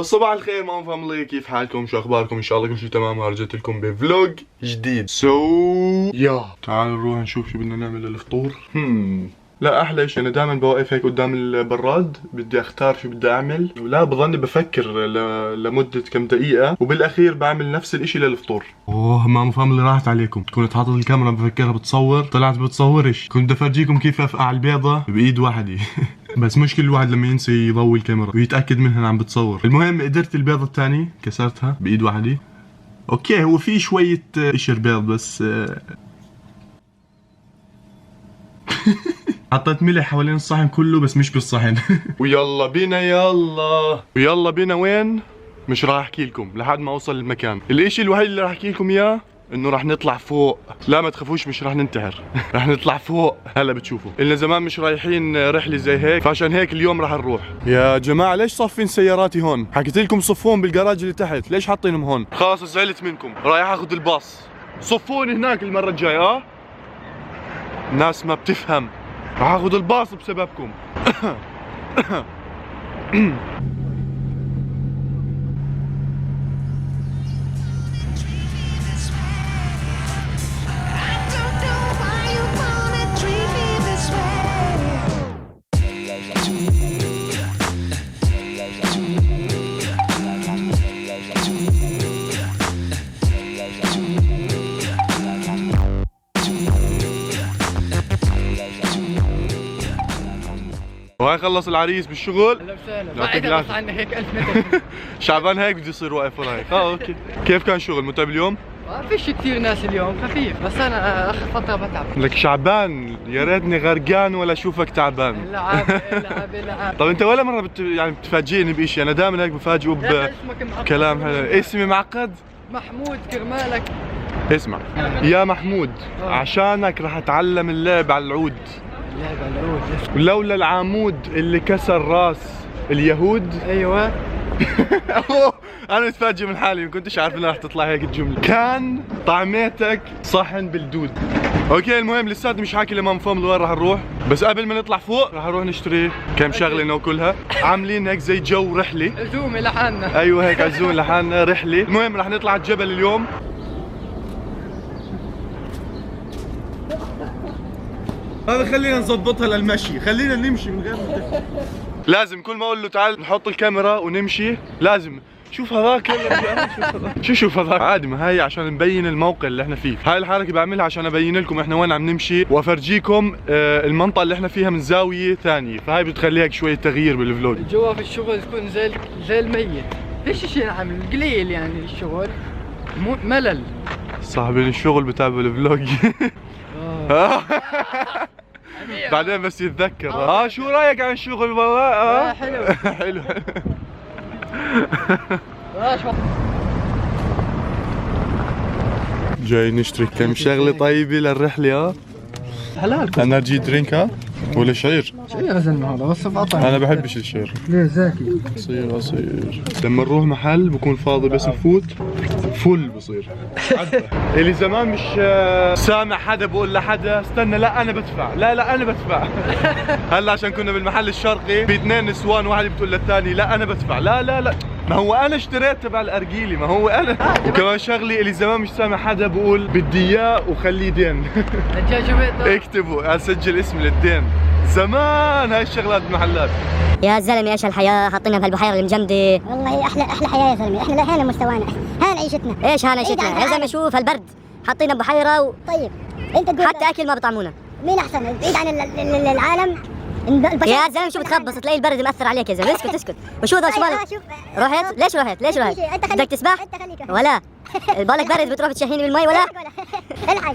صباح الخير مام فاميلي، كيف حالكم؟ شو اخباركم؟ ان شاء الله كل شيء تمام. رجعت لكم بفلوج جديد. تعالوا نروح نشوف شو بدنا نعمل للفطور. لا احلى شيء، انا دائما بوقف هيك قدام البراد بدي اختار شو بدي اعمل، ولا بظني بفكر لمده كم دقيقه، وبالاخير بعمل نفس الاشي للفطور. اوه مام فاميلي راحت عليكم، كنت حاطط الكاميرا بفكرها بتصور، طلعت بتصورش. كنت بدي افرجيكم كيف افقع البيضه بايد واحده بس مشكلة الواحد لما ينسى يضوي الكاميرا ويتأكد منها عم بتصور. المهم قدرت البيضة الثانية كسرتها بإيد واحدة. اوكي هو في شوية قشر بيض بس حطيت ملح حوالين الصحن كله بس مش بالصحن ويلا بينا ويلا بينا وين؟ مش راح احكي لكم لحد ما اوصل المكان. الاشي الوحيد اللي راح احكي لكم اياه انه راح نطلع فوق. لا ما تخافوش مش راح ننتحر راح نطلع فوق. هلا بتشوفوا. إلنا زمان مش رايحين رحلة زي هيك، فعشان هيك اليوم راح نروح. يا جماعة ليش صافين سياراتي هون؟ حكيت لكم صفون بالجراج اللي تحت، ليش حاطينهم هون؟ خلاص زعلت منكم، رايح اخذ الباص. صفوني هناك المرة الجاية. الناس ما بتفهم. راح اخذ الباص بسببكم وهي خلص العريس بالشغل. اهلا وسهلا. بعد بس عني هيك 1000 متر شعبان هيك بده يصير واقف ورايك. اوكي. كيف كان شغل؟ متعب اليوم؟ ما فيش كثير ناس اليوم، خفيف، بس انا اخر فتره بتعب. لك شعبان يا ريتني غرقان ولا اشوفك تعبان. العب طب انت ولا مره يعني بتفاجئني بشيء؟ انا دائما هيك بفاجئه بكلام حلو. اسمي معقد؟ محمود كرمالك. اسمع يا محمود، عشانك رح اتعلم اللعب على العود. اللعب على العود؟ ولولا العمود اللي كسر راس اليهود. ايوه انا متفاجئ من حالي، ما كنتش عارف انها رح تطلع هيك الجمله. كان طعميتك صحن بالدود. اوكي المهم لساتني مش حاكي لمام فاميلي وين رح نروح، بس قبل ما نطلع فوق رح نروح نشتري كم شغله ناكلها. عاملين هيك زي جو رحله، عزومه لحالنا. ايوه هيك عزومه لحالنا رحله. المهم رح نطلع على الجبل اليوم. هذا خلينا نظبطها للمشي، خلينا نمشي من غير لازم كل ما اقول له تعال نحط الكاميرا ونمشي لازم. شوف هذاك شوف هذاك عادي، ما هي عشان نبين الموقع اللي احنا فيه. هاي الحركه بعملها عشان ابين لكم احنا وين عم نمشي، وافرجيكم المنطقه اللي احنا فيها من زاويه ثانيه، فهاي بتخلي هيك شويه تغيير بالفلوج. الجو في الشغل تكون زي الميت، فيش شيء نعمل، قليل يعني الشغل، مو ملل. صاحبين الشغل بتابع الفلوج بعدين بس يتذكر. شو رايك عن الشغل والله؟ حلو حلو جاي نشتري كم شغله طيبه للرحله. حلال انرجي درينك ولا شعير؟ شعير يا زلمه هذا بس بقطع. انا بحبش الشعير. ليه زاكي؟ قصير لما نروح محل بكون فاضي بس نفوت فل بصير. اللي زمان مش سامع حدا بقول لحدا استنى لا انا بدفع، لا انا بدفع هلا عشان كنا بالمحل الشرقي في اثنين نسوان، واحد بتقول للثاني لا انا بدفع، لا ما هو انا اشتريت تبع الارجيلي، ما هو انا. وكمان شغلي اللي زمان مش سامع حدا بقول بدي اياه وخليه دين اكتبوا اسجل اسم للدين. زمان هاي الشغلات بالمحلات. يا زلمه ايش الحياه، حاطينها بهالبحيره المجمده. والله احلى حياه يا زلمه، احنا لهنا مستوانا، هان عيشتنا. ايش هان عيشتنا يا زلمه؟ شوف هالبرد حاطينها ببحيره طيب انت تقول حتى اكل ما بطعمونا. مين احسن بعيد عن العالم؟ يا زلمه شو بتخبص؟ تلاقي البرد مأثر عليك يا زلمه. اسكت وشو ذا؟ شو بالك؟ رحت؟ ليش رحت؟ بدك تسبح؟ ولا بالك برد بتروح بتشهيني بالمي ولا؟ الحق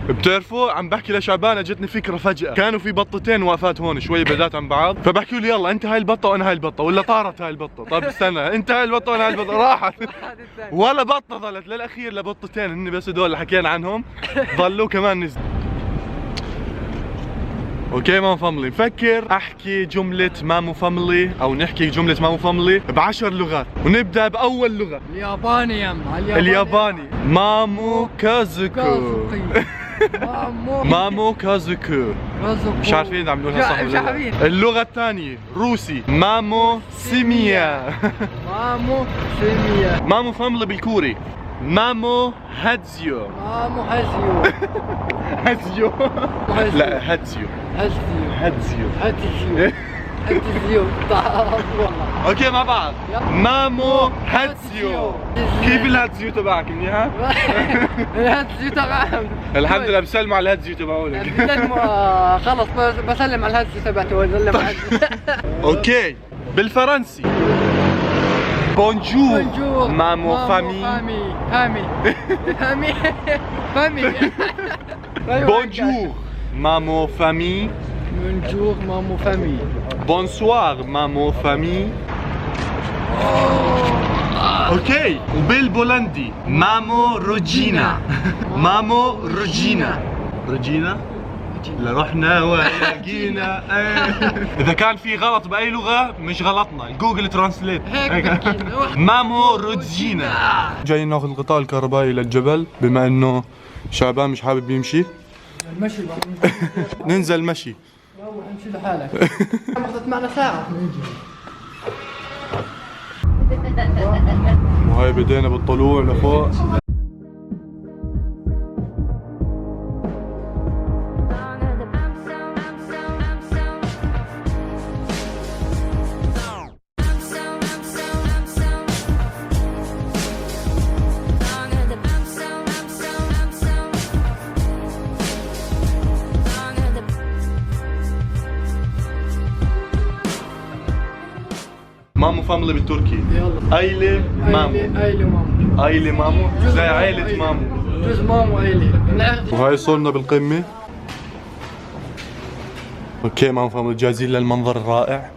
بتعرفوا عم بحكي لشعبان اجتني فكره فجأة، كانوا في بطتين واقفات هون شوي بعيدات عن بعض، فبحكوا لي يلا انت هاي البطه وانا هاي البطه، ولا طارت هاي البطه. طب استنى انت هاي البطه وانا هاي البطه، راحت ولا بطه ظلت للاخير لبطتين هن بس هدول اللي حكينا عنهم ظلوا كمان نزلوا. اوكي مامو فاميلي، نفكر احكي جملة مامو فاميلي او نحكي جملة مامو فاميلي ب10 لغات، ونبدأ بأول لغة الياباني. يا الياباني مامو كازوكو مامو كازوكو. مش عارفين إذا عم نقولها صح ولا لا. اللغة الثانية روسي مامو سيميا. مامو سيميا. مامو فاملي بالكوري مامو هاتزيو. مامو هازيو. هاتزيو. لا هاتزيو. هازيو. هاتزيو. هاتزيو. هاتزيو. والله. اوكي مع بعض. مامو هاتزيو. كيف الهاتزيو تبعك منيحة؟ الهاتزيو تبعهم. الحمد لله بسلموا على الهاتزيو تبعولك. خلص بسلم على الهاتزيو تبعته وبسلم على اوكي بالفرنسي بونجور. بونجور مامو فامي. فامي فامي فامي. بونجور مامو فامي. بونجور مامو فامي. بونسوار مامو فامي. اوكي وبالبولندي مامو روجينا. مامو روجينا. روجينا لا رحنا ولقينا. اذا كان في غلط باي لغه مش غلطنا، جوجل ترانسليت. مامو روجينا. جايين ناخذ القطار الكهربائي للجبل بما انه شعبان مش حابب يمشي. المشي ننزل مشي. روح امشي لحالك. اخذت معنا ساعه نجي. وهاي بدينا بالطلوع لفوق. مامو فاميلي بالتركي. يلا. ايلي مامو. ايلي مامو. ايلي مامو زي عائلة مامو. جوز مامو ايلي. وهاي صرنا بالقمة. اوكي مامو فاميلي جاهزين للمنظر الرائع.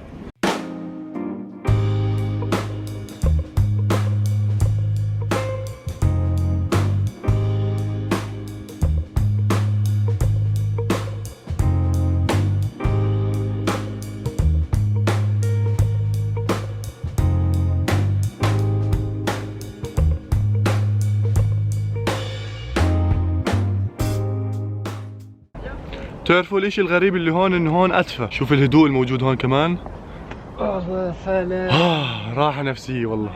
تعرفوا الاشي الغريب اللي هون انه هون ادفى. شوف الهدوء الموجود هون كمان. سلام. راحة نفسية والله.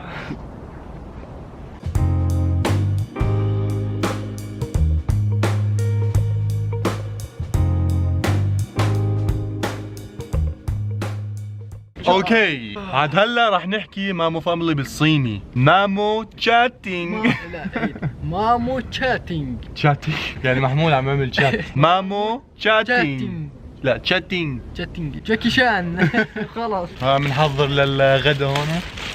اوكي عاد هلا راح نحكي مامو فاميلي بالصيني. مامو تشاتينج. لا عيد. مامو تشاتينج. تشاتينج يعني محمود عم يعمل تشات. مامو تشاتينج. تشاتينج. لا تشاتينج. تشاتينج. جاكي شان. خلاص. ها بنحضر للغدا هون.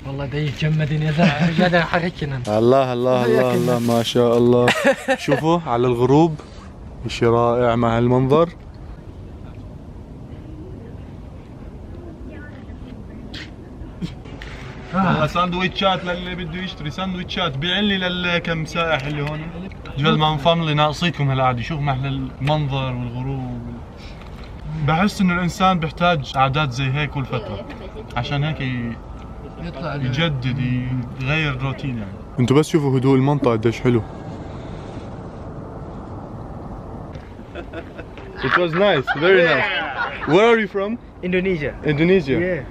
والله ده يتجمدن يا زلمه. جد حركنا. الله الله الله الله ما شاء الله. شوفوا على الغروب شيء رائع مع هالمنظر. والله ساندويتشات للي بده يشتري ساندويتشات. بيعن لي للكم سائح اللي هون. جد مام فاميلي ناقصيكم هالقعده. شوف محل المنظر والغروب. بحس انه الانسان بيحتاج قعدات زي هيك كل فتره عشان هيك يطلع يجدد يغير الروتين يعني. انتوا بس شوفوا هدوء المنطقه قديش حلو. It was nice, very nice. Where are you from? Indonesia. Indonesia. Yeah.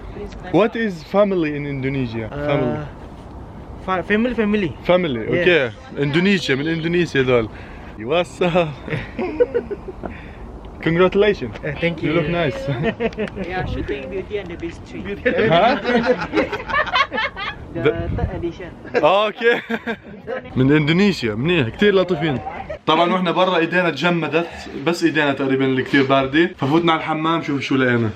What is family in Indonesia? Family. Family. Family. Okay. Indonesia من اندونيسيا دول. What's up? Congratulations. Thank you. You look nice. We are shooting Beauty and the Beast 3. Huh? The third edition. اوكي. من اندونيسيا منيح كثير لطيفين. طبعا واحنا برا ايدينا تجمدت بس ايدينا تقريبا اللي كثير باردة ففوتنا على الحمام شوف شو لقينا.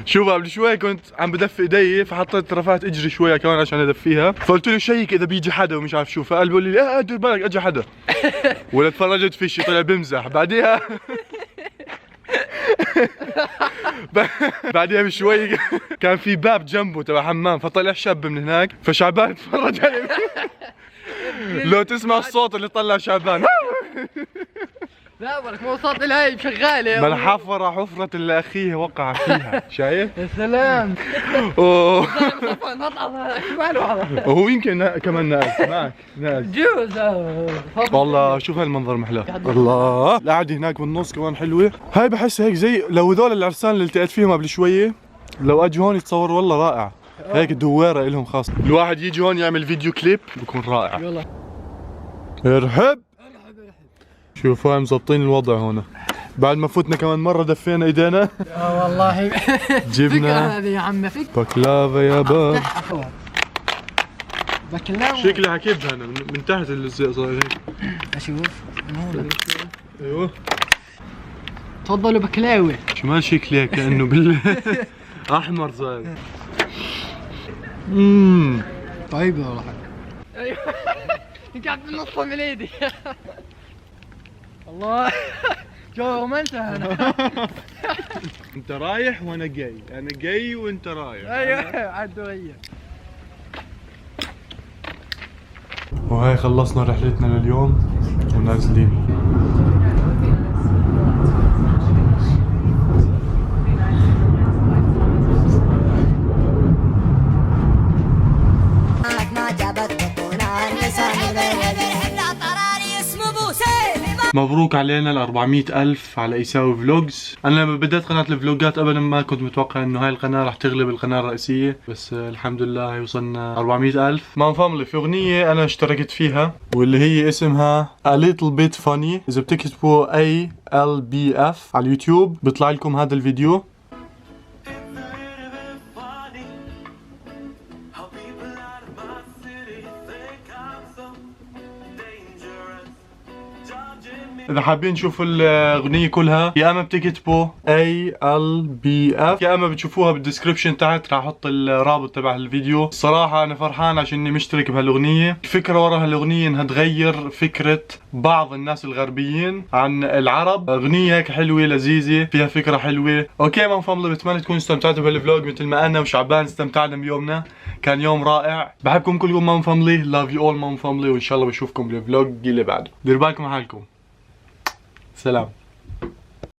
شوف قبل شوي كنت عم بدفي ايدي فحطيت رفعت اجري شويه كمان عشان ادفيها فقلت له شيك اذا بيجي حدا ومش عارف شو فقال بيقول لي دير بالك اجى حدا ولا تفرجت فيشي طلع بمزح بعديها بعديها بشوي كان في باب جنبه تبع حمام فطلع شاب من هناك فشعبان تفرج عليه لو تسمع الصوت اللي طلع شعبان لا بالك ما وصلت لهي شغالة. بل حفر حفرة اللي أخيه وقع فيها. شايف؟ يا سلام. أوه. ماله هذا؟ وهو يمكن كمان ناقص معك ناقص. جوز. والله شوف هالمنظر محلاه. الله القعدة هناك بالنص كمان حلوة. هاي بحس هيك زي لو هذول العرسان اللي التقيت فيهم قبل شوية لو اجوا هون يتصوروا والله رائع. هيك دوارة إلهم خاص. الواحد يجي هون يعمل فيديو كليب بكون رائع. يلا. ارحب. شوفوا هاي مظبطين الوضع هون. بعد ما فتنا كمان مرة دفينا ايدينا. والله. جبنا هذه يا عم فكرة. بكلافة يا باب. بكلاوي. شكلي حكيتها انا من تحت اللزق صاير هيك. اشوف. ايوه. تفضلوا بكلاوي. شو ما شكلي كأنه احمر صاير. طيب والله حق. ايوه. قاعد بالنص من ايدي. الله. جو ما انت انا. انت رايح وانا جاي، انا جاي وانت رايح. ايوه عدوا غير. وهاي خلصنا رحلتنا لليوم ونازلين. مبروك علينا ال 400,000 على يساوي فلوجز. انا لما بدأت قناة الفلوجات ابدا ما كنت متوقع انه هاي القناة رح تغلب القناة الرئيسية، بس الحمد لله وصلنا 400,000. مام فاميلي في اغنية انا اشتركت فيها واللي هي اسمها A Little Bit Funny. اذا بتكتبوا ALBF على اليوتيوب بيطلع لكم هذا الفيديو. إذا حابين تشوفوا الأغنية كلها يا أما بتكتبوا ALBF يا أما بتشوفوها بالديسكربشن تحت، راح أحط الرابط تبع الفيديو. الصراحة أنا فرحان عشان إني مشترك بهالأغنية. الفكرة ورا هالأغنية إنها تغير فكرة بعض الناس الغربيين عن العرب. أغنية هيك حلوة لذيذة فيها فكرة حلوة. أوكي مام فاميلي، بتمنى تكونوا استمتعتوا بهالفلوج مثل ما أنا وشعبان استمتعنا بيومنا. كان يوم رائع. بحبكم كلكم مام فاميلي. لاف يو اول مام فاميلي، وإن شاء الله بشوفكم بالفلوج اللي بعده. دير بالكم على حالكم. سلام.